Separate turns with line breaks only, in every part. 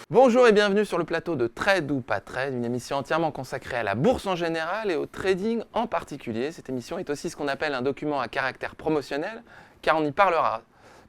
Bonjour et bienvenue sur le plateau de Trade ou pas Trade, une émission entièrement consacrée à la bourse en général et au trading en particulier. Cette émission est aussi ce qu'on appelle un document à caractère promotionnel, car on y parlera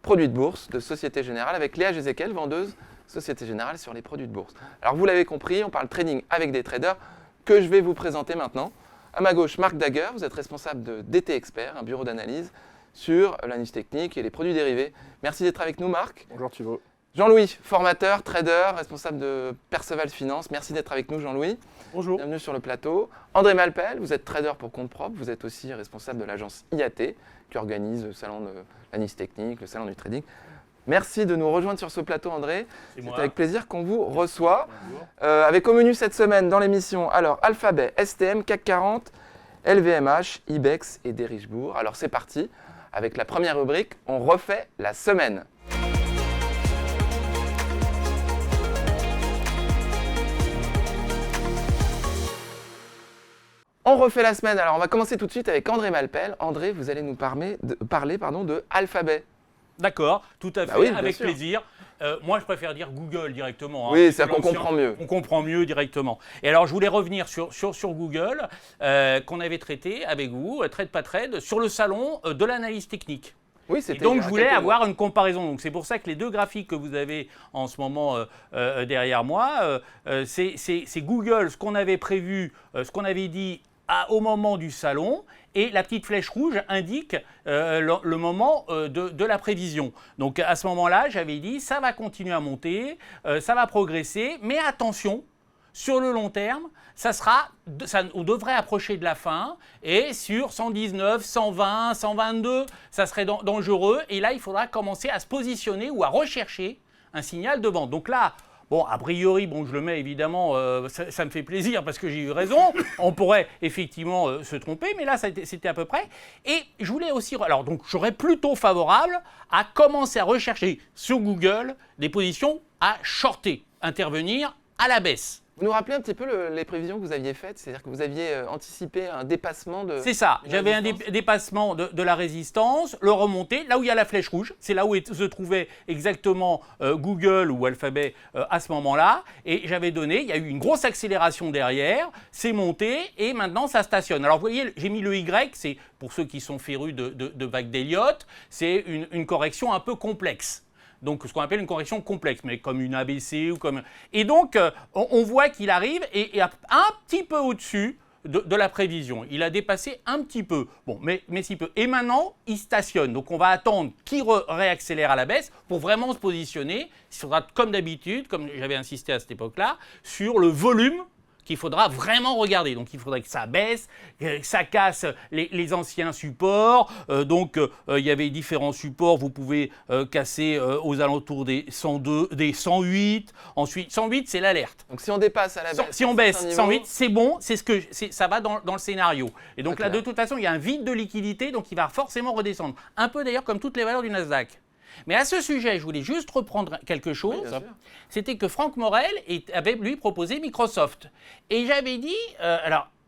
produits de bourse de Société Générale avec Léa Gézéquel, vendeuse Société Générale sur les produits de bourse. Alors vous l'avez compris, on parle trading avec des traders que je vais vous présenter maintenant. À ma gauche, Marc Daguerre, vous êtes responsable de DT Expert, un bureau d'analyse sur l'analyse technique et les produits dérivés. Merci d'être avec nous, Marc.
Bonjour Thibaut.
Jean-Louis, formateur, trader, responsable de Perceval Finance. Merci d'être avec nous, Jean-Louis.
Bonjour.
Bienvenue sur le plateau. André Malpel, vous êtes trader pour compte propre. Vous êtes aussi responsable de l'agence IAT, qui organise le salon de l'analyse technique, le salon du trading. Merci de nous rejoindre sur ce plateau, André. C'est avec plaisir qu'on vous reçoit. Avec au menu cette semaine dans l'émission, alors Alphabet, STM, CAC 40, LVMH, Ibex et Derichebourg. Alors c'est parti. Avec la première rubrique, on refait la semaine. On refait la semaine. Alors, on va commencer tout de suite avec André Malpel. André, vous allez nous parler de Alphabet.
D'accord, tout à fait,
oui,
avec
sûr.
plaisir. Moi, je préfère dire Google directement.
Oui, c'est qu'on comprend mieux.
On comprend mieux directement. Et alors, je voulais revenir sur Google, qu'on avait traité avec vous, Trade pas Trade, sur le salon de l'analyse technique.
Oui,
Et
c'était
donc, je voulais avoir une comparaison. Donc, c'est pour ça que les deux graphiques que vous avez en ce moment derrière moi, c'est Google, ce qu'on avait prévu, ce qu'on avait dit au moment du salon, et la petite flèche rouge indique le moment de la prévision. Donc à ce moment-là, j'avais dit ça va continuer à monter, ça va progresser, mais attention, sur le long terme, on devrait approcher de la fin, et sur 119, 120, 122, ça serait dangereux, et là il faudra commencer à se positionner ou à rechercher un signal de vente. Donc là, bon, a priori, je le mets évidemment, ça me fait plaisir parce que j'ai eu raison. On pourrait effectivement se tromper, mais là, c'était à peu près. Et je voulais aussi, alors donc, j'aurais plutôt favorable à commencer à rechercher sur Google des positions à shorter, intervenir à la baisse.
Vous nous rappelez un petit peu les prévisions que vous aviez faites, c'est-à-dire que vous aviez anticipé un dépassement de...
C'est ça, j'avais un dépassement de la résistance, le remonter, là où il y a la flèche rouge, c'est là où se trouvait exactement Google ou Alphabet à ce moment-là, et j'avais donné, il y a eu une grosse accélération derrière, c'est monté, et maintenant ça stationne. Alors vous voyez, j'ai mis le Y, c'est pour ceux qui sont férus de vagues d'Elliott, c'est une correction un peu complexe. Donc ce qu'on appelle une correction complexe, mais comme une ABC ou comme... Et donc, on voit qu'il arrive et un petit peu au-dessus de la prévision. Il a dépassé un petit peu, mais si peu. Et maintenant, il stationne. Donc on va attendre qu'il réaccélère à la baisse pour vraiment se positionner. Il faudra, comme d'habitude, comme j'avais insisté à cette époque-là, sur le volume qu'il faudra vraiment regarder. Donc il faudrait que ça baisse, que ça casse les anciens supports. Il y avait différents supports. Vous pouvez casser aux alentours des 102, des 108. Ensuite, 108, c'est l'alerte.
Donc si on dépasse à la baisse...
Si on baisse 108, c'est bon, ça va dans le scénario. Et donc là,
clair.
de toute façon, il y a un vide de liquidité, donc il va forcément redescendre. Un peu d'ailleurs comme toutes les valeurs du Nasdaq. Mais à ce sujet, je voulais juste reprendre quelque chose.
Oui, bien sûr.
C'était que Franck Morel avait lui proposé Microsoft. Et j'avais dit,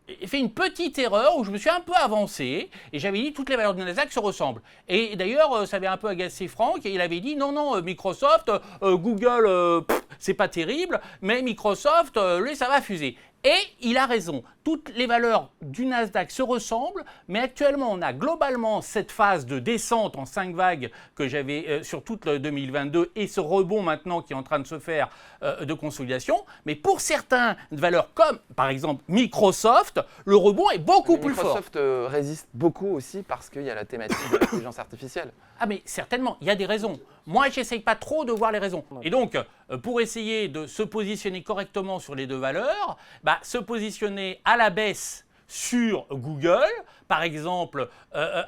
j'ai fait une petite erreur où je me suis un peu avancé et j'avais dit toutes les valeurs du Nasdaq se ressemblent. Et d'ailleurs, ça avait un peu agacé Franck et il avait dit non, Microsoft, Google, c'est pas terrible, mais Microsoft, lui, ça va fuser. Et il a raison. Toutes les valeurs du Nasdaq se ressemblent, mais actuellement, on a globalement cette phase de descente en 5 vagues que j'avais sur toute le 2022 et ce rebond maintenant qui est en train de se faire de consolidation. Mais pour certaines valeurs comme, par exemple, Microsoft, le rebond est beaucoup plus fort.
Microsoft résiste beaucoup aussi parce qu'il y a la thématique de l'intelligence artificielle.
Ah mais certainement, il y a des raisons. Moi, je n'essaye pas trop de voir les raisons. Et donc, pour essayer de se positionner correctement sur les deux valeurs, se positionner à la baisse sur Google, par exemple,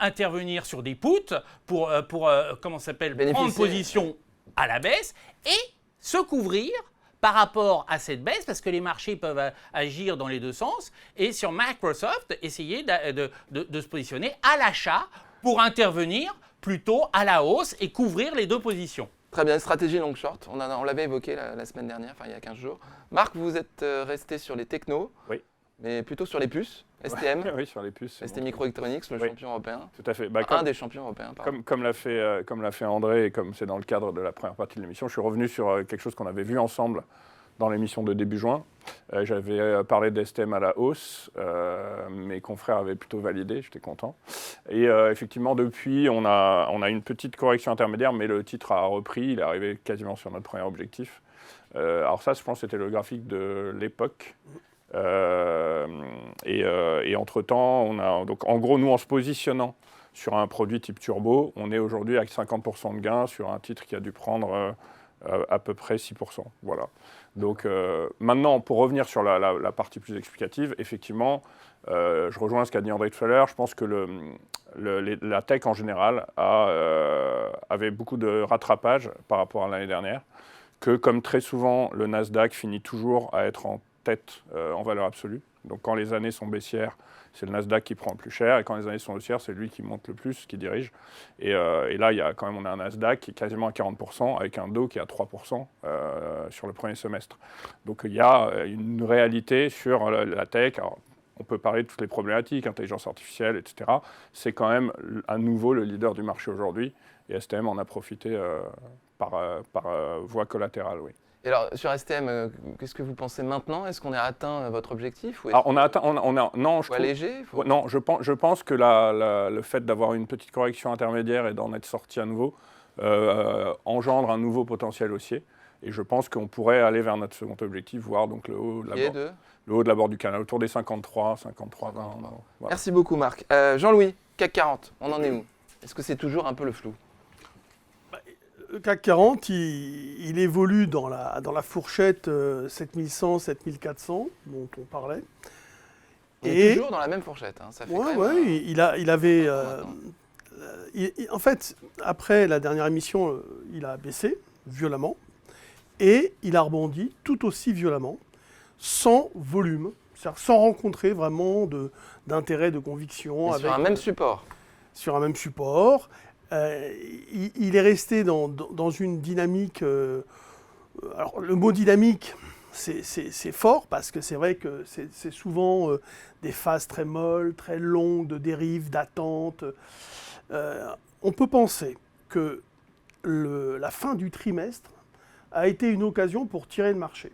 intervenir sur des puts pour prendre position à la baisse et se couvrir par rapport à cette baisse, parce que les marchés peuvent agir dans les deux sens, et sur Microsoft, essayer de se positionner à l'achat pour intervenir plutôt à la hausse et couvrir les deux positions.
Très bien, stratégie long short, on l'avait évoqué la semaine dernière, il y a 15 jours. Marc, vous êtes resté sur les technos.
Oui.
mais plutôt sur les puces. STM,
Oui, sur les puces. c'est
ST
bon.
Microelectronics, le
Oui.
champion européen.
Tout à fait.
Un des champions européens, pardon.
Comme l'a fait André, et comme c'est dans le cadre de la première partie de l'émission, je suis revenu sur quelque chose qu'on avait vu ensemble dans l'émission de début juin. J'avais parlé d'STM à la hausse. Mes confrères avaient plutôt validé, j'étais content. Et effectivement, depuis, on a une petite correction intermédiaire, mais le titre a repris. Il est arrivé quasiment sur notre premier objectif. Alors ça, je pense que c'était le graphique de l'époque. Et entre-temps, donc en gros, nous, en se positionnant sur un produit type turbo, on est aujourd'hui avec 50% de gain sur un titre qui a dû prendre à peu près 6%. Voilà. Donc maintenant, pour revenir sur la partie plus explicative, effectivement, je rejoins ce qu'a dit André tout à l'heure. Je pense que la tech en général avait beaucoup de rattrapage par rapport à l'année dernière, que comme très souvent, le Nasdaq finit toujours à être en tête en valeur absolue. Donc quand les années sont baissières, c'est le Nasdaq qui prend le plus cher, et quand les années sont haussières, c'est lui qui monte le plus, qui dirige. Et là, on a un Nasdaq qui est quasiment à 40%, avec un Dow qui est à 3% sur le premier semestre. Donc il y a une réalité sur la tech. Alors, on peut parler de toutes les problématiques, intelligence artificielle, etc. C'est quand même à nouveau le leader du marché aujourd'hui, et STM en a profité par voie collatérale, oui.
Et alors, sur STM, qu'est-ce que vous pensez maintenant? Est-ce qu'on a atteint votre objectif? Ou
Alors, on a atteint, non,
faut alléger
non, je pense que le fait d'avoir une petite correction intermédiaire et d'en être sorti à nouveau engendre un nouveau potentiel haussier. Et je pense qu'on pourrait aller vers notre second objectif, voir donc le haut de la bord du canal, autour des 53, 20. Voilà.
Merci beaucoup, Marc. Jean-Louis, CAC 40, on en est où? Est-ce que c'est toujours un peu le flou?
Le CAC 40, il évolue dans la fourchette 7100, 7400 dont on parlait.
On est toujours dans la même fourchette. Hein. Ça fait quand même
il avait... en fait, après la dernière émission, il a baissé violemment et il a rebondi tout aussi violemment, sans volume, c'est-à-dire sans rencontrer vraiment d'intérêt, de conviction.
Sur un même support.
Sur un même support. Il est resté dans une dynamique. Alors, le mot dynamique, c'est fort parce que c'est vrai que c'est souvent des phases très molles, très longues de dérive, d'attente. On peut penser que la fin du trimestre a été une occasion pour tirer le marché.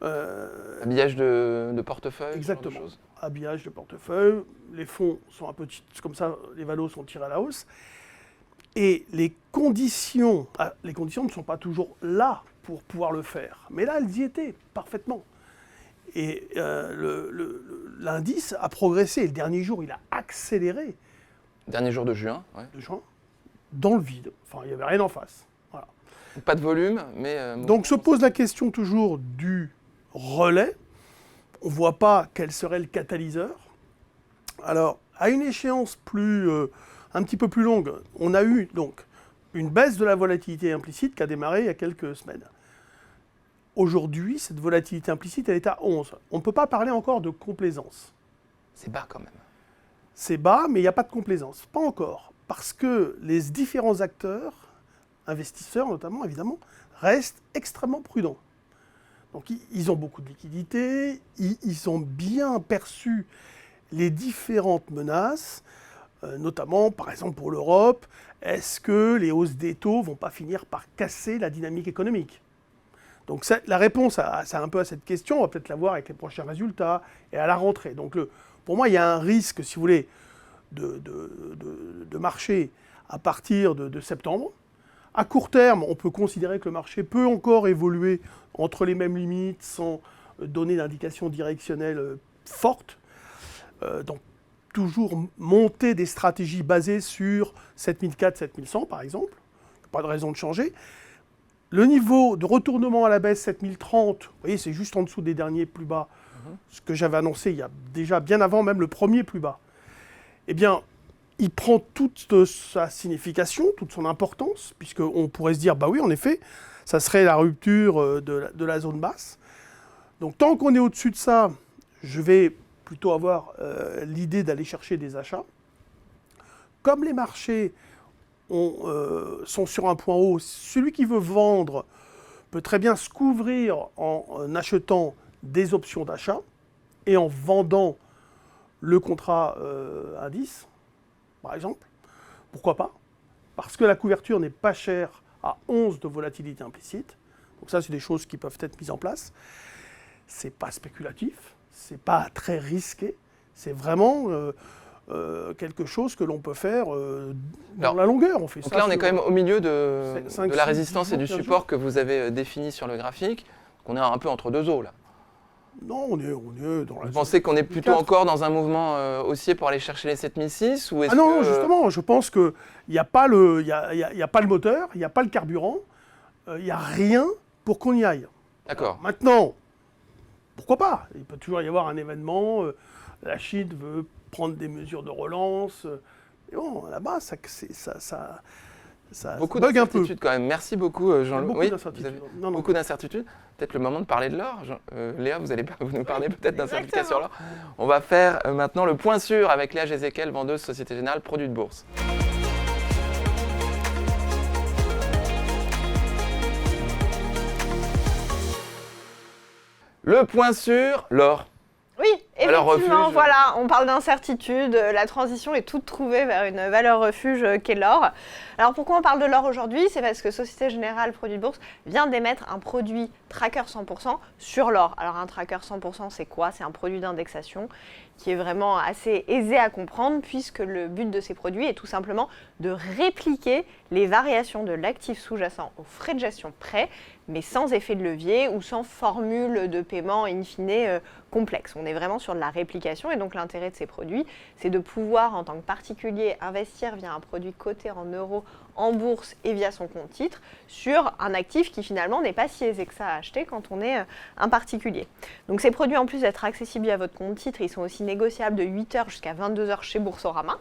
Habillage de portefeuille.
Exactement.
Ce genre de choses.
Habillage de portefeuille. Les fonds sont un peu comme ça, les valos sont tirés à la hausse. Et les conditions ne sont pas toujours là pour pouvoir le faire. Mais là, elles y étaient parfaitement. Et l'indice a progressé. Le dernier jour, il a accéléré.
Dernier jour de juin. Ouais.
De juin, dans le vide. Enfin, il n'y avait rien en face. Voilà.
Pas de volume, mais...
Donc se pose la question toujours du relais. On ne voit pas quel serait le catalyseur. Alors, à une échéance un petit peu plus longue, on a eu donc une baisse de la volatilité implicite qui a démarré il y a quelques semaines. Aujourd'hui, cette volatilité implicite, elle est à 11. On ne peut pas parler encore de complaisance.
C'est bas quand même.
C'est bas, mais il n'y a pas de complaisance. Pas encore. Parce que les différents acteurs, investisseurs notamment, évidemment, restent extrêmement prudents. Donc ils ont beaucoup de liquidités, ils ont bien perçu les différentes menaces, notamment, par exemple, pour l'Europe, est-ce que les hausses des taux ne vont pas finir par casser la dynamique économique? Donc la réponse un peu à cette question, on va peut-être la voir avec les prochains résultats et à la rentrée. Donc pour moi, il y a un risque, si vous voulez, de marché à partir de septembre. À court terme, on peut considérer que le marché peut encore évoluer entre les mêmes limites sans donner d'indication directionnelle forte. Donc toujours monter des stratégies basées sur 7004, 7100 par exemple. Pas de raison de changer. Le niveau de retournement à la baisse 7030, vous voyez, c'est juste en dessous des derniers plus bas, ce que j'avais annoncé il y a déjà bien avant même le premier plus bas. Eh bien, il prend toute sa signification, toute son importance, puisqu'on pourrait se dire, bah oui, en effet, ça serait la rupture de la zone basse. Donc tant qu'on est au-dessus de ça, je vais plutôt avoir l'idée d'aller chercher des achats. Comme les marchés sont sur un point haut, celui qui veut vendre peut très bien se couvrir en achetant des options d'achat. et en vendant le contrat indice, par exemple. Pourquoi pas? Parce que la couverture n'est pas chère à 11 de volatilité implicite. Donc ça, c'est des choses qui peuvent être mises en place. C'est pas spéculatif, c'est pas très risqué. C'est vraiment quelque chose que l'on peut faire dans la longueur. On fait
donc
ça
là, on est quand même au milieu de
5,
la
6,
résistance
10
et du
jours, 15
support
jours.
que vous avez défini sur le graphique. On est un peu entre deux eaux là.
Non, on est dans la
Vous pensez qu'on est plutôt
4.
encore dans un mouvement haussier pour aller chercher les 7006 ou est-ce
Ah non,
que,
justement, je pense qu'il n'y a pas le moteur, il n'y a pas le carburant, il n'y a rien pour qu'on y aille.
D'accord.
Maintenant, pourquoi pas? Il peut toujours y avoir un événement, la Chine veut prendre des mesures de relance, mais bon, là-bas, ça
Beaucoup
bug un peu.
d'incertitudes quand même. Merci beaucoup Jean-Loup.
Beaucoup
Oui,
d'incertitudes.
vous avez
Non, non.
beaucoup d'incertitudes. Peut-être le moment de parler de l'or. Léa, vous allez vous nous parler peut-être d'un certificat sur l'or. On va faire maintenant le point sûr avec Léa Gézéquel, vendeuse Société Générale, produits de bourse. Le point sûr, l'or.
Oui,
Valeur
effectivement,
refuge.
voilà, on parle d'incertitude, la transition est toute trouvée vers une valeur refuge qu'est l'or. Alors pourquoi on parle de l'or aujourd'hui? C'est parce que Société Générale Produits de Bourse vient d'émettre un produit tracker 100% sur l'or. Alors un tracker 100% c'est quoi? C'est un produit d'indexation qui est vraiment assez aisé à comprendre puisque le but de ces produits est tout simplement de répliquer les variations de l'actif sous-jacent aux frais de gestion prêts, mais sans effet de levier ou sans formule de paiement in fine complexe. On est vraiment sur de la réplication et donc l'intérêt de ces produits, c'est de pouvoir en tant que particulier investir via un produit coté en euros en bourse et via son compte titre sur un actif qui finalement n'est pas si aisé que ça à acheter quand on est un particulier. Donc ces produits, en plus d'être accessibles via votre compte titre, ils sont aussi négociables de 8h jusqu'à 22h chez Boursorama,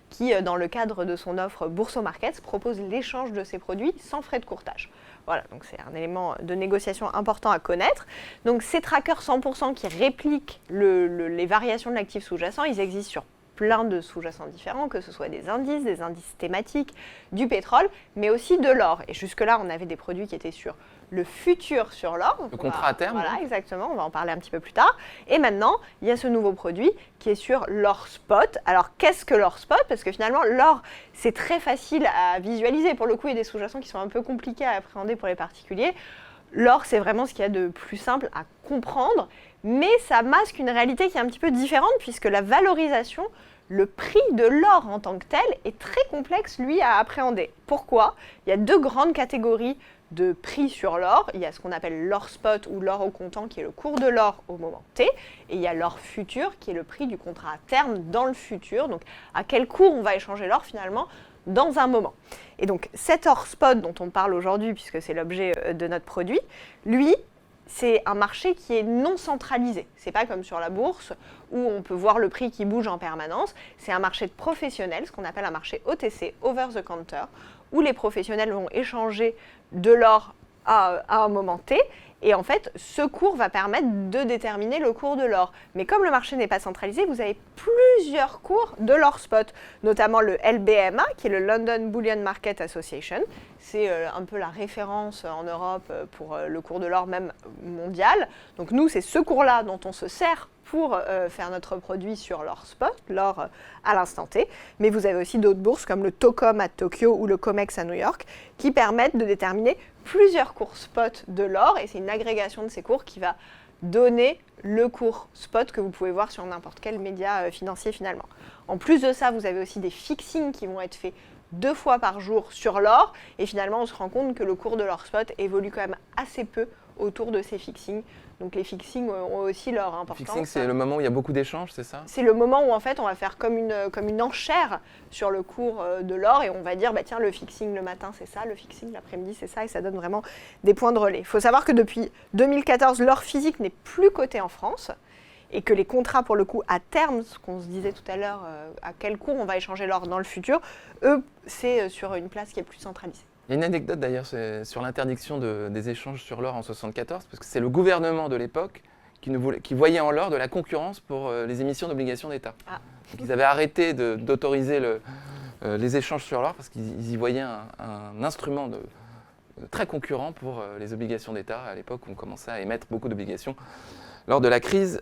qui dans le cadre de son offre Bourso Markets propose l'échange de ces produits sans frais de courtage. Voilà, donc c'est un élément de négociation important à connaître. Donc ces trackers 100% qui répliquent les variations de l'actif sous-jacent, ils existent sur plein de sous-jacents différents, que ce soit des indices thématiques, du pétrole, mais aussi de l'or. Et jusque-là, on avait des produits qui étaient sur le futur sur l'or.
Le contrat à terme.
Voilà, exactement, on va en parler un petit peu plus tard. Et maintenant, il y a ce nouveau produit qui est sur l'or spot. Alors, qu'est-ce que l'or spot? Parce que finalement, l'or, c'est très facile à visualiser. Pour le coup, il y a des sous-jacents qui sont un peu compliqués à appréhender pour les particuliers. L'or, c'est vraiment ce qu'il y a de plus simple à comprendre, mais ça masque une réalité qui est un petit peu différente puisque la valorisation, le prix de l'or en tant que tel est très complexe, lui, à appréhender. Pourquoi? Il y a deux grandes catégories de prix sur l'or. Il y a ce qu'on appelle l'or spot ou l'or au comptant qui est le cours de l'or au moment T, et il y a l'or futur qui est le prix du contrat à terme dans le futur. Donc à quel cours on va échanger l'or finalement dans un moment. Et donc cet or spot dont on parle aujourd'hui, puisque c'est l'objet de notre produit, lui, c'est un marché qui est non centralisé. C'est pas comme sur la bourse où on peut voir le prix qui bouge en permanence. C'est un marché de professionnels, ce qu'on appelle un marché OTC, over the counter, où les professionnels vont échanger de l'or à un moment T. Et en fait, ce cours va permettre de déterminer le cours de l'or. Mais comme le marché n'est pas centralisé, vous avez plusieurs cours de l'or spot, notamment le LBMA, qui est le London Bullion Market Association. C'est un peu la référence en Europe pour le cours de l'or même mondial. Donc nous, c'est ce cours-là dont on se sert pour faire notre produit sur l'or spot, l'or à l'instant T. Mais vous avez aussi d'autres bourses comme le Tocom à Tokyo ou le Comex à New York qui permettent de déterminer plusieurs cours spot de l'or et c'est une agrégation de ces cours qui va donner le cours spot que vous pouvez voir sur n'importe quel média financier finalement. En plus de ça, vous avez aussi des fixings qui vont être faits 2 fois par jour sur l'or et finalement on se rend compte que le cours de l'or spot évolue quand même assez peu autour de ces fixings. Donc les fixings ont aussi leur importance.
Le fixing, c'est le moment où il y a beaucoup d'échanges, c'est ça?
C'est le moment où en fait on va faire comme une enchère sur le cours de l'or et on va dire bah tiens le fixing le matin c'est ça, le fixing l'après-midi c'est ça et ça donne vraiment des points de relais. Il faut savoir que depuis 2014 l'or physique n'est plus coté en France et que les contrats pour le coup à terme, ce qu'on se disait tout à l'heure, à quel cours on va échanger l'or dans le futur, eux c'est sur une place qui est plus centralisée.
Il y a une anecdote d'ailleurs sur l'interdiction des échanges sur l'or en 1974, parce que c'est le gouvernement de l'époque qui voyait en l'or de la concurrence pour les émissions d'obligations d'État. Ah. Donc ils avaient arrêté d'autoriser les échanges sur l'or parce qu'ils y voyaient un instrument très concurrent pour les obligations d'État. À l'époque, on commençait à émettre beaucoup d'obligations lors de la crise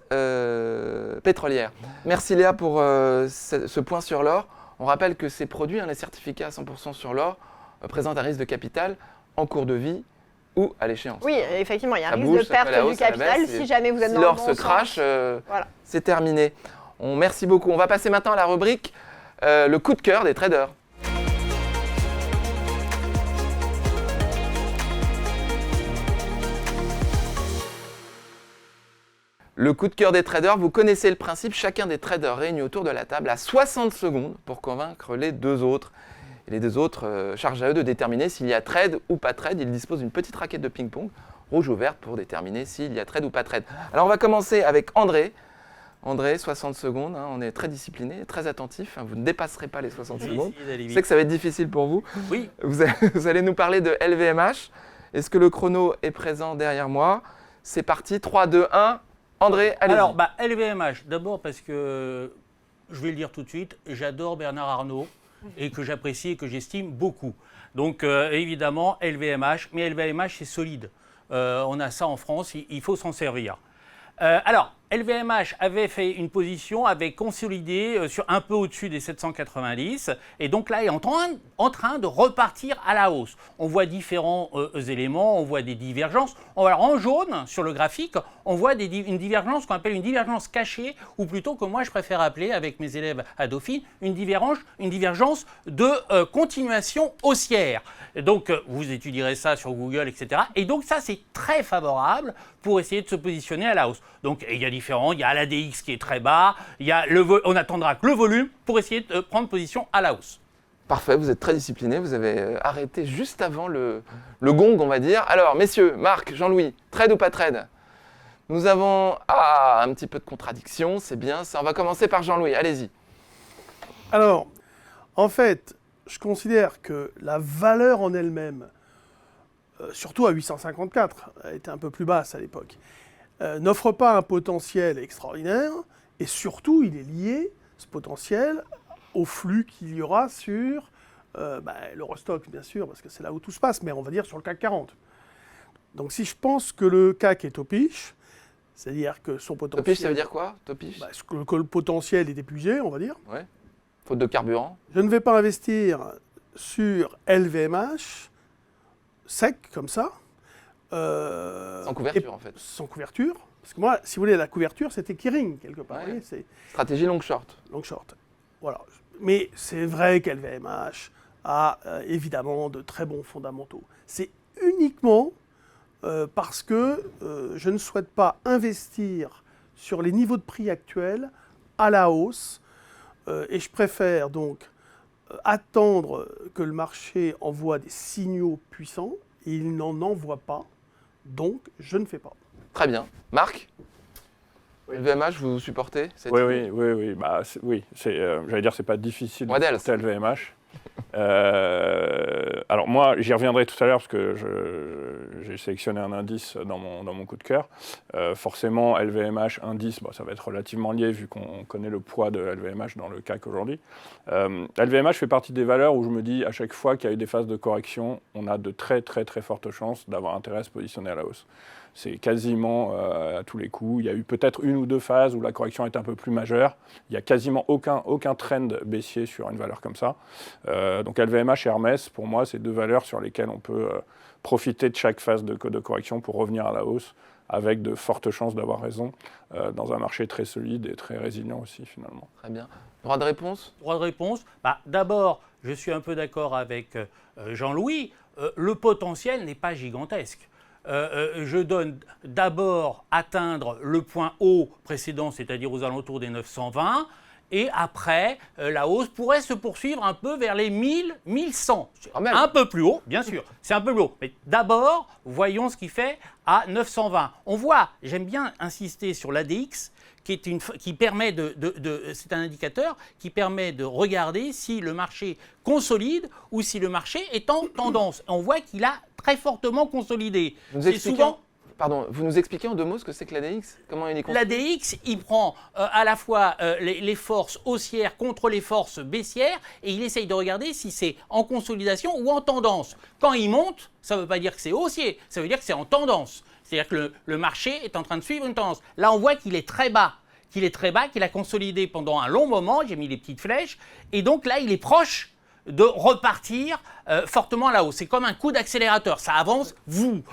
pétrolière. Merci Léa pour ce point sur l'or. On rappelle que ces produits, les certificats à 100% sur l'or, présentent un risque de capital en cours de vie ou à l'échéance.
Oui, effectivement, il y a un
Ça
risque
bouge,
de
ça peut aller à
perte
la
du
hausse, à la
capital
baisse,
si jamais vous êtes
si
dans le
l'or
bon
se
sens.
crache,
Voilà.
c'est terminé. Merci beaucoup. On va passer maintenant à la rubrique le coup de cœur des traders. Le coup de cœur des traders, vous connaissez le principe, chacun des traders réunis autour de la table a 60 secondes pour convaincre les deux autres. Et les deux autres chargent à eux de déterminer s'il y a trade ou pas trade. Ils disposent d'une petite raquette de ping-pong, rouge ou verte, pour déterminer s'il y a trade ou pas trade. Alors on va commencer avec André. André, 60 secondes, on est très discipliné, très attentif, vous ne dépasserez pas les 60 secondes. Je sais que ça va être difficile pour vous.
Oui.
Vous allez nous parler de LVMH. Est-ce que le chrono est présent derrière moi? C'est parti, 3, 2, 1. André, allez-y.
Alors, LVMH, d'abord parce que, je vais le dire tout de suite, j'adore Bernard Arnault et que j'apprécie et que j'estime beaucoup. Donc, évidemment, LVMH, mais LVMH, c'est solide. On a ça en France, il faut s'en servir. Alors, LVMH avait fait une position, avait consolidé sur un peu au-dessus des 790 et donc là, il est en train de repartir à la hausse. On voit différents éléments, on voit des divergences. Alors, en jaune, sur le graphique, on voit une divergence qu'on appelle une divergence cachée ou plutôt que moi, je préfère appeler avec mes élèves à Dauphine, une divergence de continuation haussière. Donc, vous étudierez ça sur Google, etc. Et donc, ça, c'est très favorable pour essayer de se positionner à la hausse. Donc, il y a différents, il y a l'ADX qui est très bas, on attendra que le volume pour essayer de prendre position à la hausse.
Parfait, vous êtes très discipliné, vous avez arrêté juste avant le gong, on va dire. Alors, messieurs, Marc, Jean-Louis, trade ou pas trade? Nous avons un petit peu de contradiction, c'est bien ça. On va commencer par Jean-Louis, allez-y.
Alors, en fait, je considère que la valeur en elle-même, surtout à 854, elle était un peu plus basse à l'époque, n'offre pas un potentiel extraordinaire, et surtout, il est lié, ce potentiel, au flux qu'il y aura sur l'Eurostock, bien sûr, parce que c'est là où tout se passe, mais on va dire sur le CAC 40. Donc si je pense que le CAC est topiche, c'est-à-dire que son potentiel...
Topiche, ça veut dire quoi, topiche?
Que le potentiel est épuisé, on va dire.
Ouais. Faute de carburant.
Je ne vais pas investir sur LVMH, sec, comme ça.
Sans couverture, en fait.
Sans couverture. Parce que moi, si vous voulez, la couverture, c'était Kering, quelque part.
Ouais.
Vous voyez, c'est
Stratégie long short.
long short. Voilà. Mais c'est vrai qu'LVMH a évidemment de très bons fondamentaux. C'est uniquement parce que je ne souhaite pas investir sur les niveaux de prix actuels à la hausse. Et je préfère donc attendre que le marché envoie des signaux puissants. Et il n'en envoie pas. Donc, je ne fais pas.
Très bien. Marc, LVMH, vous supportez cette
Oui,
idée?
oui. J'allais dire, c'est pas difficile de
Modèle.
supporter LVMH. Alors moi, j'y reviendrai tout à l'heure parce que j'ai sélectionné un indice dans mon coup de cœur. Forcément, LVMH, indice, ça va être relativement lié vu qu'on connaît le poids de LVMH dans le CAC aujourd'hui. LVMH fait partie des valeurs où je me dis à chaque fois qu'il y a eu des phases de correction, on a de très très très fortes chances d'avoir intérêt à se positionner à la hausse. C'est quasiment à tous les coups. Il y a eu peut-être une ou deux phases où la correction est un peu plus majeure. Il n'y a quasiment aucun trend baissier sur une valeur comme ça. Donc LVMH et Hermès, pour moi, c'est deux valeurs sur lesquelles on peut profiter de chaque phase de correction pour revenir à la hausse avec de fortes chances d'avoir raison dans un marché très solide et très résilient aussi finalement.
Très bien. Droit de réponse?
Droit de réponse, d'abord, je suis un peu d'accord avec Jean-Louis, le potentiel n'est pas gigantesque. Je donne d'abord atteindre le point haut précédent, c'est-à-dire aux alentours des 920, et après, la hausse pourrait se poursuivre un peu vers les 1000, 1100. Un peu plus haut, bien sûr, c'est un peu plus haut. Mais d'abord, voyons ce qu'il fait à 920. On voit, j'aime bien insister sur l'ADX, qui permet c'est un indicateur qui permet de regarder si le marché consolide ou si le marché est en tendance. On voit qu'il a très fortement consolidé.
Nous expliquons. Pardon, vous nous expliquez en 2 mots ce que c'est que l'ADX? Comment il est construit?
L'ADX, il prend à la fois les forces haussières contre les forces baissières et il essaye de regarder si c'est en consolidation ou en tendance. Quand il monte, ça ne veut pas dire que c'est haussier, ça veut dire que c'est en tendance. C'est-à-dire que le marché est en train de suivre une tendance. Là, on voit qu'il est très bas, qu'il a consolidé pendant un long moment, j'ai mis les petites flèches, et donc là, il est proche de repartir fortement à la hausse. C'est comme un coup d'accélérateur, ça avance, vous.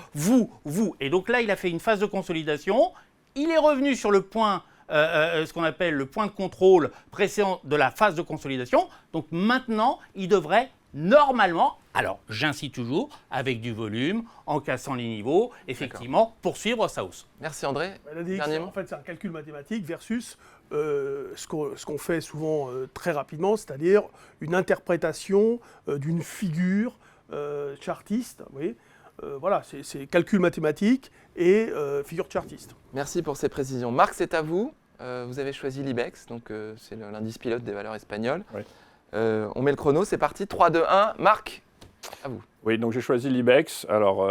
Et donc là, il a fait une phase de consolidation, il est revenu sur le point, ce qu'on appelle le point de contrôle précédent de la phase de consolidation. Donc maintenant, il devrait normalement, alors j'insiste toujours, avec du volume, en cassant les niveaux, effectivement, poursuivre sa hausse.
Merci André.
L'ADX,
Dernier mot.
en fait, c'est un calcul mathématique versus ce qu'on fait souvent très rapidement, c'est-à-dire une interprétation d'une figure chartiste. Vous voyez, voilà, c'est calcul mathématique et figure chartiste.
Merci pour ces précisions. Marc, c'est à vous. Vous avez choisi l'IBEX, donc c'est l'indice pilote des valeurs espagnoles.
Oui.
On met le chrono, c'est parti. 3, 2, 1. Marc, à vous.
Oui, donc j'ai choisi l'IBEX. Alors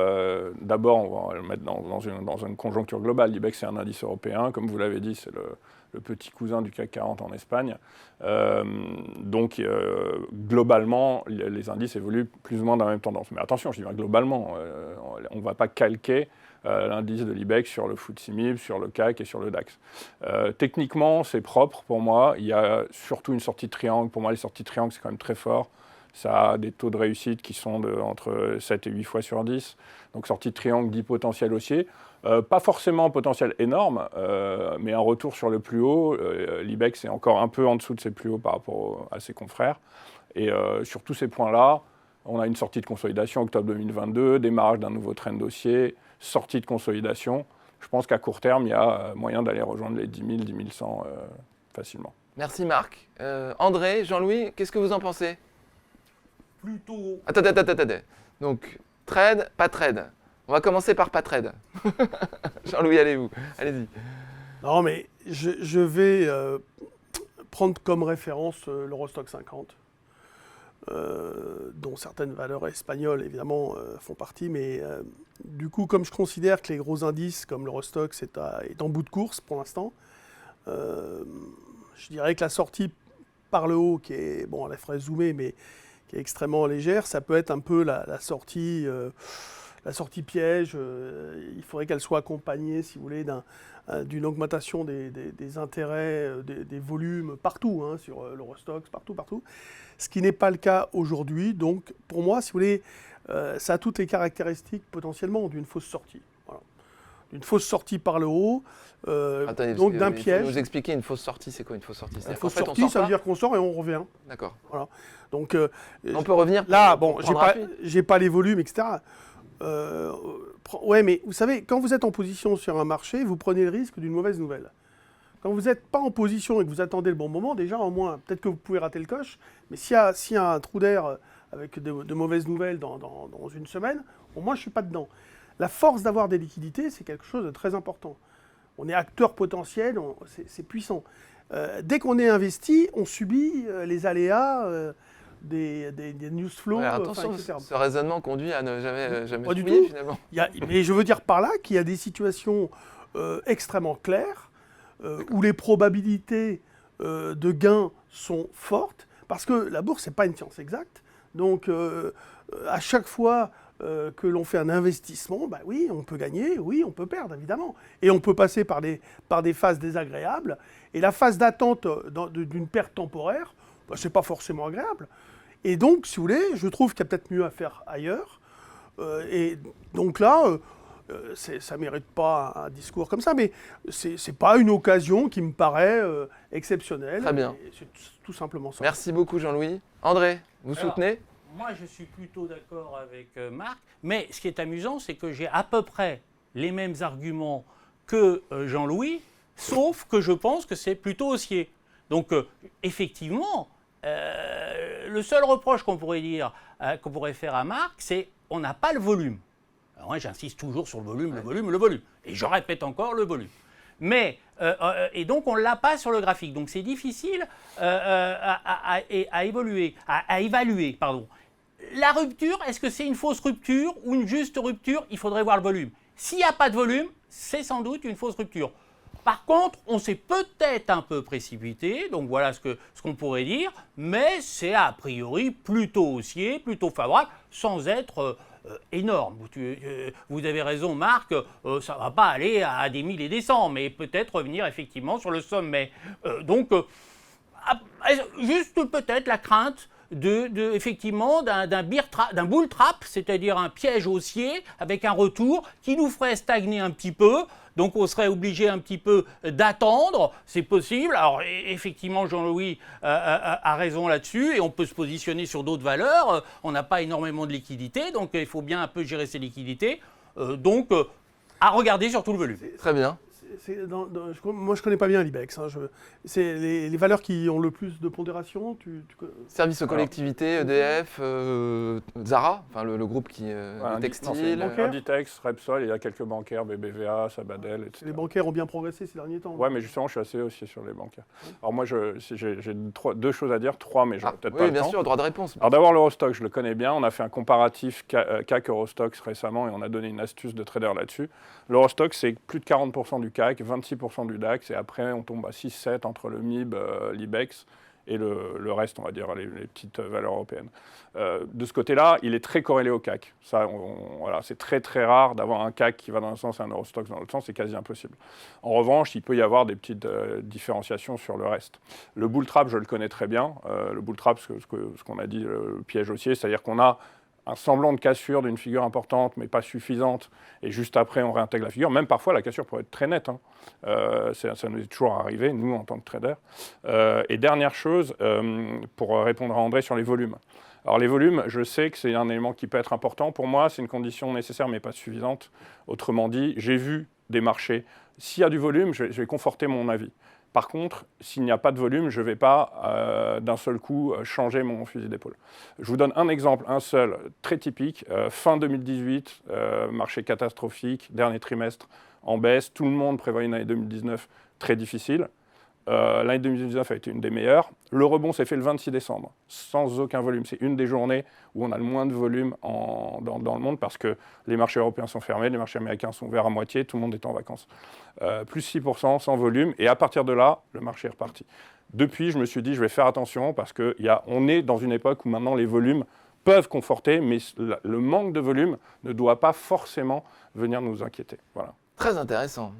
d'abord, on va le mettre dans une conjoncture globale. L'IBEX, c'est un indice européen. Comme vous l'avez dit, c'est le petit cousin du CAC 40 en Espagne. Donc globalement, les indices évoluent plus ou moins dans la même tendance. Mais attention, je dis bien globalement, on ne va pas calquer l'indice de l'IBEX sur le FTSE MIB, sur le CAC et sur le DAX. Techniquement, c'est propre pour moi. Il y a surtout une sortie de triangle. Pour moi, les sorties de triangle, c'est quand même très fort. Ça a des taux de réussite qui sont entre 7 et 8 fois sur 10. Donc sortie de triangle dit potentiel haussier. Pas forcément potentiel énorme, mais un retour sur le plus haut. L'IBEX est encore un peu en dessous de ses plus hauts par rapport à ses confrères. Et sur tous ces points-là, on a une sortie de consolidation octobre 2022, démarrage d'un nouveau trend haussier, sortie de consolidation. Je pense qu'à court terme, il y a moyen d'aller rejoindre les 10 000, 10 100 facilement.
Merci Marc. André, Jean-Louis, qu'est-ce que vous en pensez?
Plutôt.
Attendez. Donc, trade, pas trade. On va commencer par pas trade. Jean-Louis, allez-y.
Non, mais je vais prendre comme référence l'Eurostoxx 50, dont certaines valeurs espagnoles, évidemment, font partie. Mais du coup, comme je considère que les gros indices, comme l'Eurostoxx, est en bout de course pour l'instant, je dirais que la sortie par le haut, qui est, bon, elle ferait zoomer, mais qui est extrêmement légère, ça peut être un peu la sortie piège. Il faudrait qu'elle soit accompagnée, si vous voulez, d'une augmentation des intérêts, des volumes partout, hein, sur l'Eurostoxx, partout. Ce qui n'est pas le cas aujourd'hui. Donc, pour moi, si vous voulez, ça a toutes les caractéristiques potentiellement d'une fausse sortie. Voilà. D'une fausse sortie par le haut,
Attendez,
donc d'un piège.
Vous expliquer une fausse sortie, c'est quoi une fausse sortie?
Une
C'est-à-dire
fausse
qu'en fait,
sortie, ça veut dire qu'on sort et on revient.
D'accord.
Voilà. Donc,
On peut revenir.
là,
pour
bon,
prendre appui.
j'ai pas les volumes, etc. Ouais, mais vous savez, quand vous êtes en position sur un marché, vous prenez le risque d'une mauvaise nouvelle. Quand vous n'êtes pas en position et que vous attendez le bon moment, déjà, au moins, peut-être que vous pouvez rater le coche, mais s'il y a un trou d'air avec de mauvaises nouvelles dans une semaine, au moins, je ne suis pas dedans. La force d'avoir des liquidités, c'est quelque chose de très important. On est acteur potentiel, c'est puissant. Dès qu'on est investi, on subit les aléas des news flow.
Ouais, attention,
etc.
ce raisonnement conduit à ne jamais
Pas du
fouiller,
tout.
finalement.
Mais je veux dire par là qu'il y a des situations extrêmement claires où les probabilités de gains sont fortes, parce que la bourse, ce n'est pas une science exacte. Donc, à chaque fois que l'on fait un investissement, bah oui, on peut gagner, oui, on peut perdre, évidemment. Et on peut passer par des phases désagréables. Et la phase d'attente d'une perte temporaire, bah, ce n'est pas forcément agréable. Et donc, si vous voulez, je trouve qu'il y a peut-être mieux à faire ailleurs. Et donc là, ça ne mérite pas un discours comme ça, mais ce n'est pas une occasion qui me paraît exceptionnelle.
Très bien.
C'est tout simplement ça.
Merci beaucoup, Jean-Louis. André, vous soutenez?
Moi, je suis plutôt d'accord avec Marc, mais ce qui est amusant, c'est que j'ai à peu près les mêmes arguments que Jean-Louis, sauf que je pense que c'est plutôt haussier. Donc, effectivement, le seul reproche qu'on pourrait faire à Marc, c'est qu'on n'a pas le volume. Alors, moi, j'insiste toujours sur le volume, le volume. Et je répète encore le volume. Mais, et donc, on ne l'a pas sur le graphique. Donc, c'est difficile à évaluer. Pardon. La rupture, est-ce que c'est une fausse rupture ou une juste rupture? Il faudrait voir le volume. S'il n'y a pas de volume, c'est sans doute une fausse rupture. Par contre, on s'est peut-être un peu précipité, donc voilà ce qu'on pourrait dire, mais c'est a priori plutôt haussier, plutôt favorable, sans être énorme. Vous avez raison, Marc, ça ne va pas aller à des 1000 et des 100, mais peut-être revenir effectivement sur le sommet. Juste peut-être la crainte effectivement d'un bull trap, c'est-à-dire un piège haussier avec un retour qui nous ferait stagner un petit peu. Donc on serait obligé un petit peu d'attendre, c'est possible. Alors effectivement, Jean-Louis a raison là-dessus et on peut se positionner sur d'autres valeurs. On n'a pas énormément de liquidités, donc il faut bien un peu gérer ses liquidités. À regarder sur tout le volume.
Très bien.
Moi, je ne connais pas bien l'IBEX. C'est les valeurs qui ont le plus de pondération.
Services aux collectivités, EDF, Zara, enfin le groupe qui textile.
Inditex, Repsol, il y a quelques bancaires, BBVA, Sabadell, etc.
Les bancaires ont bien progressé ces derniers temps.
Oui, mais justement, je suis assez aussi sur les bancaires. Alors moi, j'ai deux choses à dire, trois, mais je n'aurai peut-être pas le temps.
Oui, bien sûr, droit de réponse.
Alors d'abord, l'Eurostoxx, je le connais bien. On a fait un comparatif CAC Eurostoxx récemment et on a donné une astuce de trader là-dessus. L'Eurostoxx, c'est plus de 40% du CAC, 26% du DAX, et après on tombe à 6-7 entre le MIB, l'IBEX et le reste, on va dire, les petites valeurs européennes. De ce côté-là, il est très corrélé au CAC. Ça, voilà, c'est très très rare d'avoir un CAC qui va dans un sens et un Eurostoxx dans l'autre sens, c'est quasi impossible. En revanche, il peut y avoir des petites différenciations sur le reste. Le bull trap, je le connais très bien. Le bull trap, ce qu'on a dit, le piège haussier, c'est-à-dire qu'on a un semblant de cassure d'une figure importante, mais pas suffisante, et juste après, on réintègre la figure. Même parfois, la cassure pourrait être très nette. Ça nous est toujours arrivé, nous, en tant que traders. Et dernière chose, pour répondre à André sur les volumes. Alors, les volumes, je sais que c'est un élément qui peut être important. Pour moi, c'est une condition nécessaire, mais pas suffisante. Autrement dit, j'ai vu des marchés. S'il y a du volume, je vais conforter mon avis. Par contre, s'il n'y a pas de volume, je ne vais pas d'un seul coup changer mon fusil d'épaule. Je vous donne un exemple, un seul, très typique. Fin 2018, marché catastrophique, dernier trimestre en baisse. Tout le monde prévoit une année 2019 très difficile. L'année 2019 a été une des meilleures. Le rebond s'est fait le 26 décembre, sans aucun volume. C'est une des journées où on a le moins de volume dans le monde parce que les marchés européens sont fermés, les marchés américains sont ouverts à moitié, tout le monde est en vacances. Plus 6% sans volume, et à partir de là, le marché est reparti. Depuis, je me suis dit, je vais faire attention parce qu'on est dans une époque où maintenant les volumes peuvent conforter, mais le manque de volume ne doit pas forcément venir nous inquiéter. Voilà.
Très intéressant.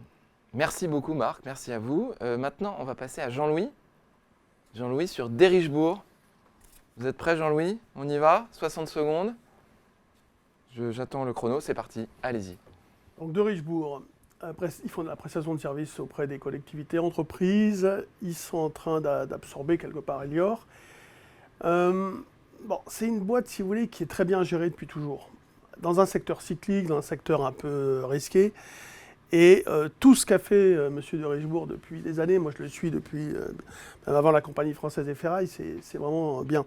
Merci beaucoup Marc, merci à vous. Maintenant, on va passer à Jean-Louis. Jean-Louis sur Derichebourg. Vous êtes prêt Jean-Louis? On y va? 60 secondes. J'attends le chrono, c'est parti, allez-y.
Donc Derichebourg, ils font de la prestation de services auprès des collectivités, entreprises. Ils sont en train d'absorber quelque part Elior. C'est une boîte, si vous voulez, qui est très bien gérée depuis toujours. Dans un secteur cyclique, dans un secteur un peu risqué. Et tout ce qu'a fait M. Derichebourg depuis des années, moi je le suis depuis même avant la compagnie française des ferrailles, c'est vraiment bien.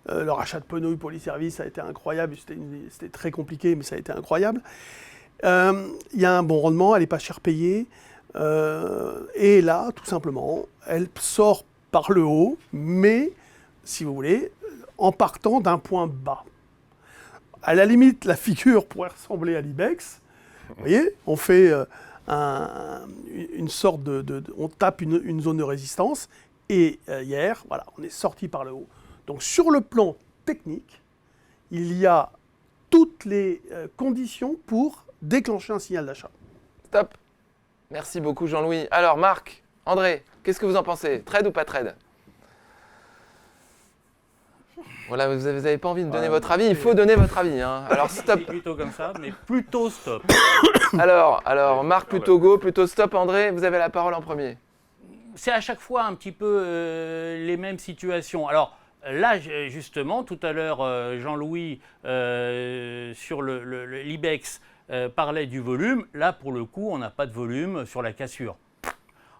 Le rachat de Penauille Polyservice a été incroyable, c'était très compliqué, mais ça a été incroyable. Il y a un bon rendement, elle n'est pas cher payée. Et là, tout simplement, elle sort par le haut, mais, si vous voulez, en partant d'un point bas. À la limite, la figure pourrait ressembler à l'IBEX. Vous voyez, on fait une sorte on tape une zone de résistance et hier, voilà, on est sorti par le haut. Donc sur le plan technique, il y a toutes les conditions pour déclencher un signal d'achat.
Stop. Merci beaucoup Jean-Louis. Alors Marc, André, qu'est-ce que vous en pensez? Trade ou pas trade? Voilà, vous n'avez pas envie de donner votre avis, il faut donner votre avis. Alors stop.
Plutôt comme ça, mais plutôt stop.
Alors Marc, plutôt go, plutôt stop. André, vous avez la parole en premier.
C'est à chaque fois un petit peu les mêmes situations. Alors là, justement, tout à l'heure, Jean-Louis, sur l'IBEX, parlait du volume. Là, pour le coup, on n'a pas de volume sur la cassure.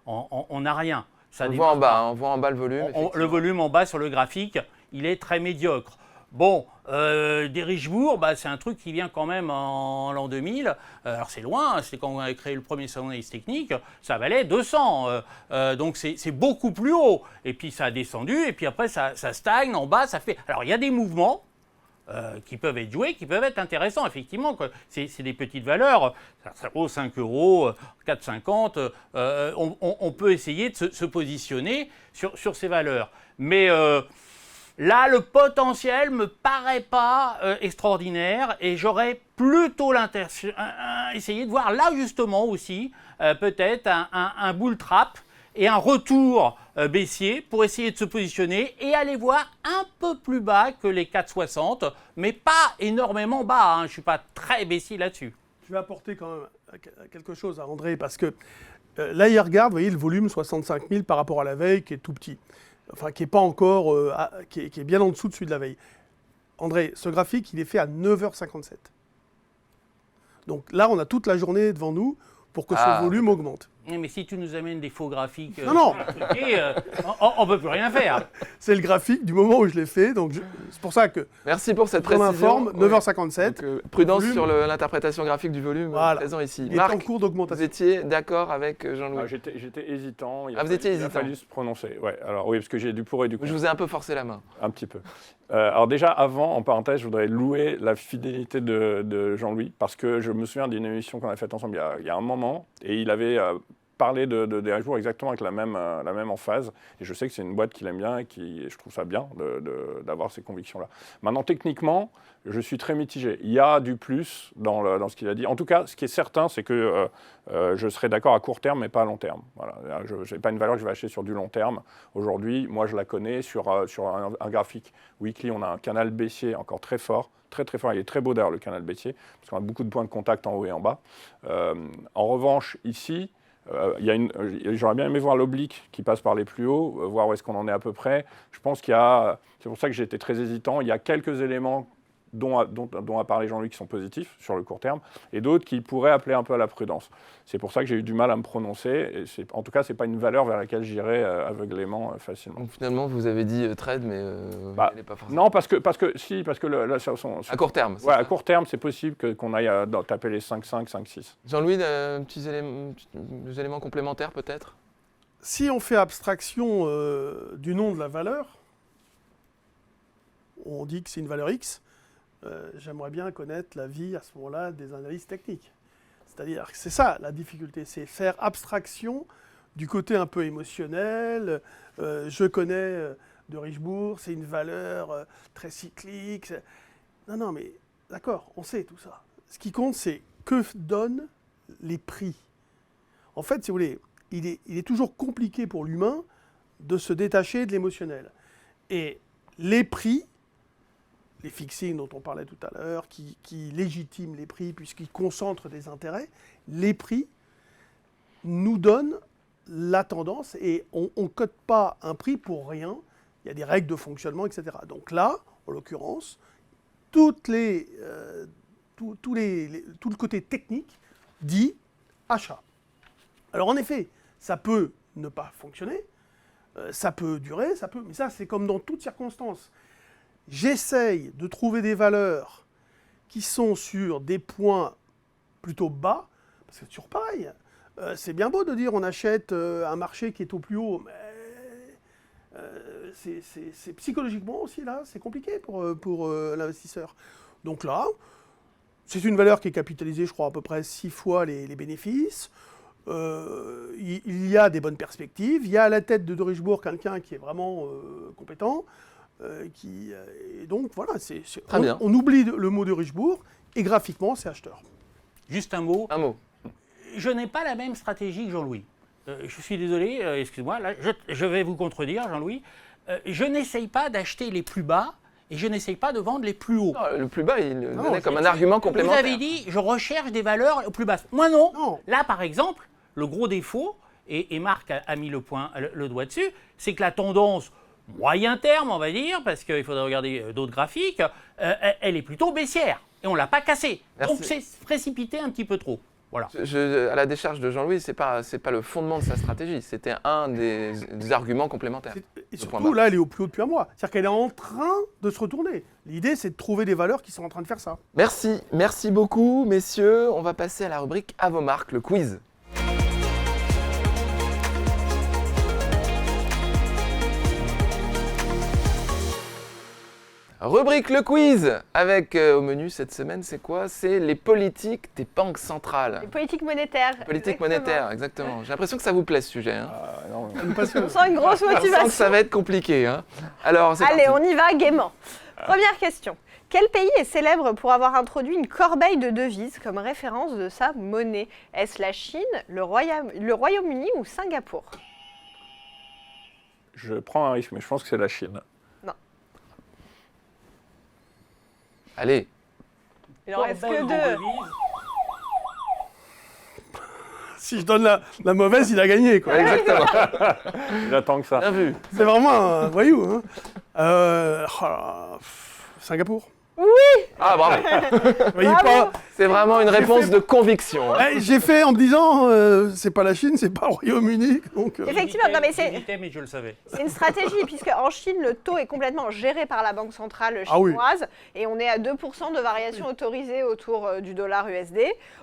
On n'a rien.
On voit en bas le volume.
Le volume en bas sur le graphique, il est très médiocre. Bon, Derichebourg, c'est un truc qui vient quand même en l'an 2000. Alors c'est loin, c'est quand on a créé le premier salon d'analyse technique, ça valait 200. Donc c'est beaucoup plus haut. Et puis ça a descendu, et puis après ça stagne en bas, ça fait... Alors il y a des mouvements, qui peuvent être joués, qui peuvent être intéressants, effectivement. Quoi. C'est des petites valeurs, ça vaut 5 €, 4,50 €. On peut essayer de se positionner sur ces valeurs. Mais là, le potentiel me paraît pas extraordinaire et j'aurais plutôt essayé de voir là, justement, aussi, peut-être un bull trap et un retour baissier pour essayer de se positionner et aller voir un peu plus bas que les 4,60, mais pas énormément bas. Hein. Je ne suis pas très baissier là-dessus.
Je vais apporter quand même quelque chose à André, parce que là, il regarde, vous voyez, le volume 65 000 par rapport à la veille, qui est tout petit. Enfin, qui n'est pas encore, qui est bien en dessous de celui de la veille. André, ce graphique, il est fait à 9h57. Donc là, on a toute la journée devant nous pour que ce volume augmente.
Mais si tu nous amènes des faux graphiques,
Non.
On ne peut plus rien faire.
C'est le graphique du moment où je l'ai fait, donc c'est pour ça que
Merci pour cette
je vous
précision.
informe, 9h57.
Donc, prudence
volume.
sur l'interprétation graphique du volume présent ici.
Il est
Marc,
en cours
vous
d'augmentation.
étiez d'accord avec Jean-Louis?
J'étais hésitant.
Vous étiez hésitant.
Il a fallu se prononcer. Ouais, alors oui, parce que j'ai du pour et du contre.
Je vous ai un peu forcé la main.
Un petit peu. Alors déjà, avant, en parenthèse, je voudrais louer la fidélité de Jean-Louis, parce que je me souviens d'une émission qu'on a faite ensemble il y a un moment, et il avait parlé de Derichebourg exactement avec la même emphase. Et je sais que c'est une boîte qu'il aime bien et je trouve ça bien d'avoir ces convictions-là. Maintenant, techniquement, je suis très mitigé. Il y a du plus dans ce qu'il a dit. En tout cas, ce qui est certain, c'est que je serai d'accord à court terme, mais pas à long terme. Voilà. Je n'ai pas une valeur que je vais acheter sur du long terme. Aujourd'hui, moi, je la connais sur un graphique weekly. On a un canal baissier encore très fort. Très très fort, il est très beau d'ailleurs le canal baissier, parce qu'on a beaucoup de points de contact en haut et en bas. En revanche, ici, j'aurais bien aimé voir l'oblique qui passe par les plus hauts, voir où est-ce qu'on en est à peu près. Je pense c'est pour ça que j'ai été très hésitant, il y a quelques éléments dont a parlé Jean-Louis qui sont positifs sur le court terme, et d'autres qui pourraient appeler un peu à la prudence. C'est pour ça que j'ai eu du mal à me prononcer, et en tout cas, ce n'est pas une valeur vers laquelle j'irai aveuglément facilement.
Donc finalement, vous avez dit trade, mais elle n'est pas forcément.
Non, parce que
à court terme.
Ouais, à court terme, c'est possible qu'on aille taper les 5,5, 5,6.
Jean-Louis, petits éléments complémentaires peut-être?
Si on fait abstraction du nom de la valeur, on dit que c'est une valeur X. J'aimerais bien connaître l'avis à ce moment-là des analystes techniques. C'est-à-dire que c'est ça la difficulté, c'est faire abstraction du côté un peu émotionnel. Je connais Derichebourg, c'est une valeur très cyclique. Non, mais d'accord, on sait tout ça. Ce qui compte, c'est que donnent les prix. En fait, si vous voulez, il est toujours compliqué pour l'humain de se détacher de l'émotionnel. Et les prix, les fixings dont on parlait tout à l'heure, qui légitiment les prix puisqu'ils concentrent des intérêts, les prix nous donnent la tendance et on ne cote pas un prix pour rien. Il y a des règles de fonctionnement, etc. Donc là, en l'occurrence, tout le côté technique dit achat. Alors en effet, ça peut ne pas fonctionner, ça peut durer, mais ça c'est comme dans toute circonstance. J'essaye de trouver des valeurs qui sont sur des points plutôt bas, parce que c'est toujours pareil. C'est bien beau de dire on achète un marché qui est au plus haut, mais c'est psychologiquement aussi là, c'est compliqué pour l'investisseur. Donc là, c'est une valeur qui est capitalisée, je crois, à peu près 6 fois les bénéfices. Il y a des bonnes perspectives. Il y a à la tête de Derichebourg quelqu'un qui est vraiment compétent. Et donc voilà, on oublie le mot Derichebourg et graphiquement c'est acheteur.
Juste un mot.
Un mot.
Je n'ai pas la même stratégie que Jean-Louis. Je suis désolé, excuse-moi, là, je vais vous contredire, Jean-Louis. Je n'essaye pas d'acheter les plus bas et je n'essaye pas de vendre les plus hauts.
Non, le plus bas, il le donnait comme un argument complémentaire.
Vous avez dit, je recherche des valeurs plus basses. Moi non. Là, par exemple, le gros défaut, et Marc a mis le doigt dessus, c'est que la tendance moyen terme, on va dire, parce qu'il faudrait regarder d'autres graphiques, elle est plutôt baissière. Et on ne l'a pas cassée.
Merci.
Donc c'est précipité un petit peu trop. Voilà.
À la décharge de Jean-Louis, c'est pas le fondement de sa stratégie. C'était un des arguments complémentaires.
Et surtout, là, elle est au plus haut depuis un mois. C'est-à-dire qu'elle est en train de se retourner. L'idée, c'est de trouver des valeurs qui sont en train de faire ça.
Merci beaucoup, messieurs. On va passer à la rubrique À vos marques, le quiz. Rubrique le quiz avec au menu cette semaine, c'est quoi? C'est les politiques des banques centrales.
Les politiques monétaires.
Politique
exactement.
monétaire, exactement. J'ai l'impression que ça vous plaît ce sujet. Hein.
Non,
On sent une grosse
Je sens que
motivation.
ça va être compliqué. Hein. Alors, c'est
Allez,
parti.
on y va gaiement. Première question. Quel pays est célèbre pour avoir introduit une corbeille de devises comme référence de sa monnaie? Est-ce la Chine, le Royaume-Uni ou Singapour?
je prends un risque, mais je pense que c'est la Chine.
Allez,
Il en reste
Corbeille
que
de
deux.
devises.
Si je donne la mauvaise, il a gagné, quoi.
exactement.
J'attends que ça.
Bien vu.
C'est vraiment un voyou. Hein. Singapour.
Ah, bravo.
Vous voyez
Bravo.
pas.
C'est vraiment une réponse de conviction. Hein.
J'ai fait en me disant, c'est pas la Chine, c'est pas le Royaume-Uni. Donc,
Effectivement, non, mais c'est-
J'hésitais, mais je le savais.
C'est une stratégie, puisque en Chine, le taux est complètement géré par la Banque centrale
Ah oui.
chinoise, et on est à 2% de variation autorisée autour du dollar USD.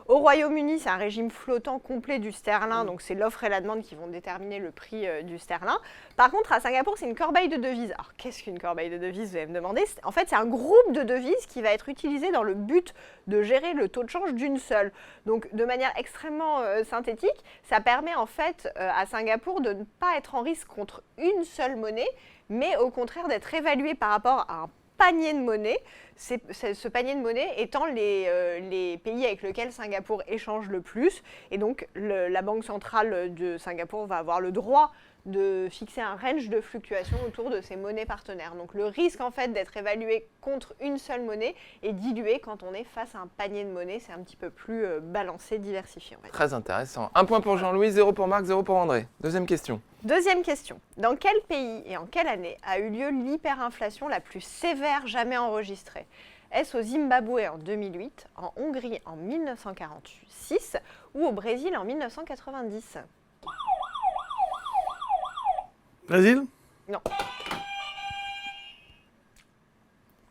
Au Royaume-Uni, c'est un régime flottant complet du sterling, donc c'est l'offre et la demande qui vont déterminer le prix du sterling. Par contre, à Singapour, c'est une corbeille de devises. Alors, qu'est-ce qu'une corbeille de devises, vous allez me demander? En fait, c'est un groupe de devises qui va être utilisé dans le but de gérer le taux de change d'une seule. Donc, de manière extrêmement synthétique, ça permet en fait à Singapour de ne pas être en risque contre une seule monnaie, mais au contraire d'être évalué par rapport à un panier de monnaie. Ce panier de monnaie étant les pays avec lesquels Singapour échange le plus. Et donc, la Banque centrale de Singapour va avoir le droit de fixer un range de fluctuation autour de ses monnaies partenaires. Donc le risque en fait d'être évalué contre une seule monnaie est dilué quand on est face à un panier de monnaie. C'est un petit peu plus balancé, diversifié. En fait.
Très intéressant. 1 point pour Jean-Louis, 0 pour Marc, 0 pour André. Deuxième question.
Deuxième question. Dans quel pays et en quelle année a eu lieu l'hyperinflation la plus sévère jamais enregistrée? Est-ce au Zimbabwe en 2008, en Hongrie en 1946 ou au Brésil en 1990?
Brésil.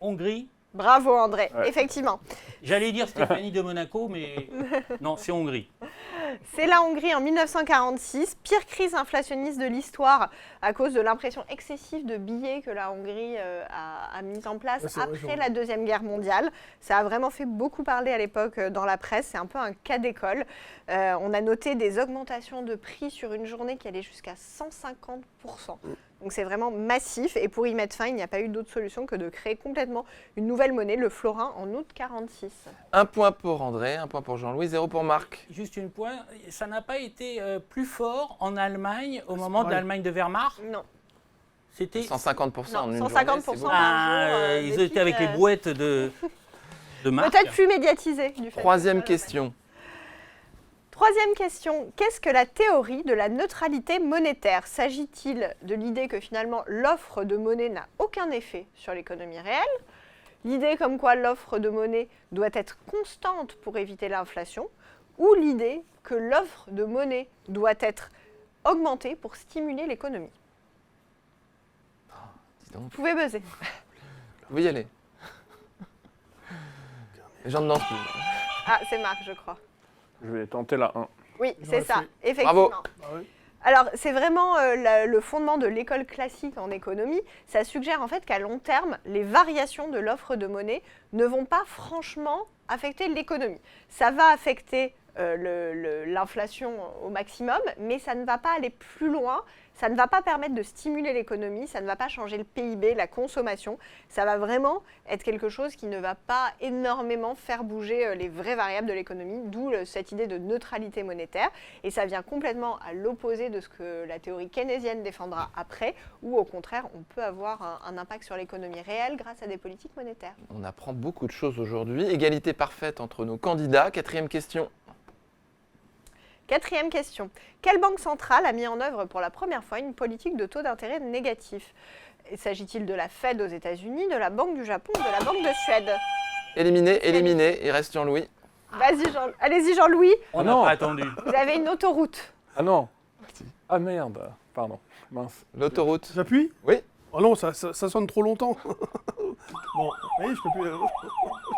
Hongrie.
Bravo André,
Ouais.
effectivement.
J'allais dire Stéphanie de Monaco, mais non, c'est Hongrie.
C'est la Hongrie en 1946, pire crise inflationniste de l'histoire à cause de l'impression excessive de billets que la Hongrie a mis en place
Ouais, c'est vrai,
après
j'en-
la Deuxième Guerre mondiale. Ça a vraiment fait beaucoup parler à l'époque dans la presse, c'est un peu un cas d'école. On a noté des augmentations de prix sur une journée qui allaient jusqu'à 150%. Donc c'est vraiment massif et pour y mettre fin, il n'y a pas eu d'autre solution que de créer complètement une nouvelle monnaie, le florin, en août 1946.
1 point pour André, 1 point pour Jean-Louis, 0 pour Marc.
Juste une point, ça n'a pas été plus fort en Allemagne au moment de
pareil.
l'Allemagne de Wehrmacht.
Non,
C'était
150% en
Non,
une
150%
journée, c'est beaucoup.
ils
des
étaient avec les
pics,
brouettes de marque.
peut-être plus médiatisé. Du fait
Troisième
que-
question.
Troisième question, qu'est-ce que la théorie de la neutralité monétaire? S'agit-il de l'idée que finalement l'offre de monnaie n'a aucun effet sur l'économie réelle? L'idée comme quoi l'offre de monnaie doit être constante pour éviter l'inflation? Ou l'idée que l'offre de monnaie doit être augmentée pour stimuler l'économie?
Dis donc,
Vous pouvez buzzer.
vous y allez. Les gens ne dansent plus.
Ah, c'est Marc, je crois.
Je vais tenter la 1.
Oui,
J'aurais
c'est ça,
fait.
effectivement.
Bravo.
Ah ouais.
Alors, c'est vraiment le fondement de l'école classique en économie. Ça suggère en fait qu'à long terme, les variations de l'offre de monnaie ne vont pas franchement affecter l'économie. Ça va affecter l'inflation au maximum, mais ça ne va pas aller plus loin. Ça ne va pas permettre de stimuler l'économie, ça ne va pas changer le PIB, la consommation. Ça va vraiment être quelque chose qui ne va pas énormément faire bouger les vraies variables de l'économie, d'où cette idée de neutralité monétaire. Et ça vient complètement à l'opposé de ce que la théorie keynésienne défendra après, où au contraire, on peut avoir un impact sur l'économie réelle grâce à des politiques monétaires.
On apprend beaucoup de choses aujourd'hui. Égalité parfaite entre nos candidats. 4e question.
Quatrième question. Quelle banque centrale a mis en œuvre pour la première fois une politique de taux d'intérêt négatif? S'agit-il de la Fed aux États-Unis, de la Banque du Japon ou de la Banque de Suède?
Éliminé. Il reste Jean-Louis.
Vas-y, allez-y Jean-Louis,
On
Ah
n'a
non.
pas attendu.
vous avez une autoroute.
Ah non. Ah merde. Pardon. Mince.
L'autoroute.
J'appuie?
Oui.
Oh non, ça sonne trop longtemps. Bon, oui, je peux plus. Ça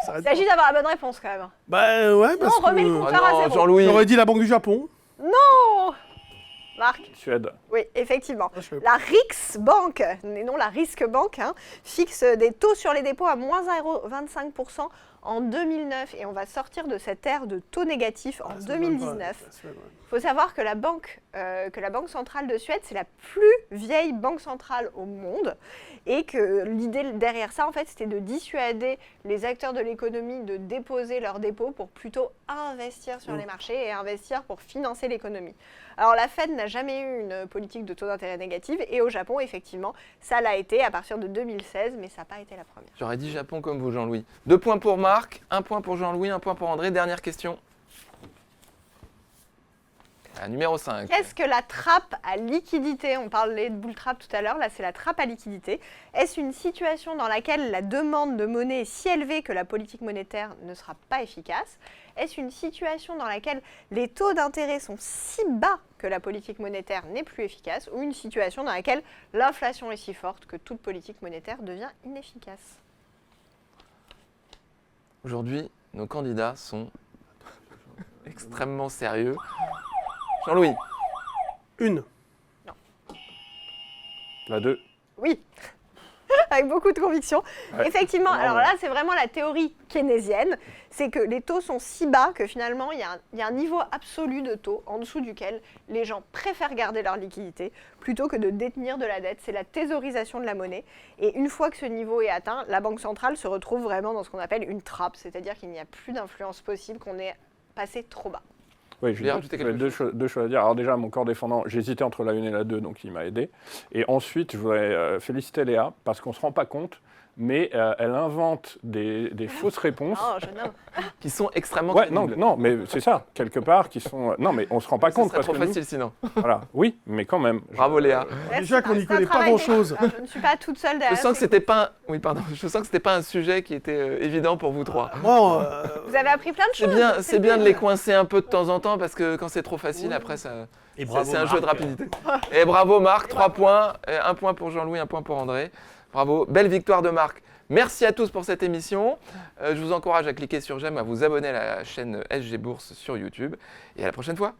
Il
arrête
s'agit d'avoir la bonne réponse quand même.
Bah ouais, parce
on remet le
que
compte.
Oh
Compteur à
non,
zéro.
Jean-Louis.
j'aurais dit la Banque du Japon.
Non. Marc?
Suède.
Oui, effectivement.
Ah, je sais.
La Riksbank, et non la Riskbank, fixe des taux sur les dépôts à moins 0,25% en 2009 et on va sortir de cette ère de taux négatifs en
Ah, ça me donne pas,
2019.
la Suède, ouais.
Il faut savoir que la banque centrale de Suède, c'est la plus vieille banque centrale au monde et que l'idée derrière ça, en fait, c'était de dissuader les acteurs de l'économie de déposer leurs dépôts pour plutôt investir sur les marchés et investir pour financer l'économie. Alors la Fed n'a jamais eu une politique de taux d'intérêt négative et au Japon, effectivement, ça l'a été à partir de 2016, mais ça n'a pas été la première.
J'aurais dit Japon comme vous, Jean-Louis. 2 points pour Marc, 1 point pour Jean-Louis, 1 point pour André. Dernière question. Numéro 5.
Qu'est-ce que la trappe à liquidité? On parlait de bull trap tout à l'heure, là c'est la trappe à liquidité. Est-ce une situation dans laquelle la demande de monnaie est si élevée que la politique monétaire ne sera pas efficace? Est-ce une situation dans laquelle les taux d'intérêt sont si bas que la politique monétaire n'est plus efficace? Ou une situation dans laquelle l'inflation est si forte que toute politique monétaire devient inefficace?
Aujourd'hui, nos candidats sont extrêmement sérieux. Jean-Louis.
Une.
La 2.
Oui, avec beaucoup de conviction.
Ouais.
Effectivement,
Non,
alors
ouais.
là, c'est vraiment la théorie keynésienne, c'est que les taux sont si bas que finalement, il y a un niveau absolu de taux en dessous duquel les gens préfèrent garder leur liquidité plutôt que de détenir de la dette. C'est la thésaurisation de la monnaie. Et une fois que ce niveau est atteint, la Banque centrale se retrouve vraiment dans ce qu'on appelle une trappe, c'est-à-dire qu'il n'y a plus d'influence possible, qu'on est passé trop bas.
Oui,
voulais rajouter quelque
deux choses à dire. Alors déjà, mon corps défendant, j'hésitais entre la 1 et la 2, donc il m'a aidé. Et ensuite, je voudrais féliciter Léa, parce qu'on ne se rend pas compte, mais elle invente des fausses réponses.
Oh, jeune homme.
Qui sont extrêmement
Ouais, non,
crédibles.
non, mais c'est ça, quelque part, qui sont... Non, mais on ne se rend pas
Ce
compte,
serait
parce
trop
que nous-
facile sinon.
Voilà, oui, mais quand même.
Bravo Léa.
Déjà qu'on n'y
C'est un
connaît pas
travail
grand-chose.
d'équipe. Je ne suis pas toute seule
Je
derrière.
sens que c'était pas, oui pardon, je sens que c'était pas un sujet qui était évident pour vous trois.
Moi,
Vous avez appris plein de
C'est
choses.
bien, c'est
le
bien de
but.
les coincer un peu de temps en temps parce que quand c'est trop facile, après ça,
Et bravo,
c'est un jeu de
Marc.
rapidité. Et bravo Marc, 3 points, 1 point pour Jean-Louis, 1 point pour André. Bravo, belle victoire de Marc. Merci à tous pour cette émission. Je vous encourage à cliquer sur j'aime, à vous abonner à la chaîne SG Bourse sur YouTube et à la prochaine fois.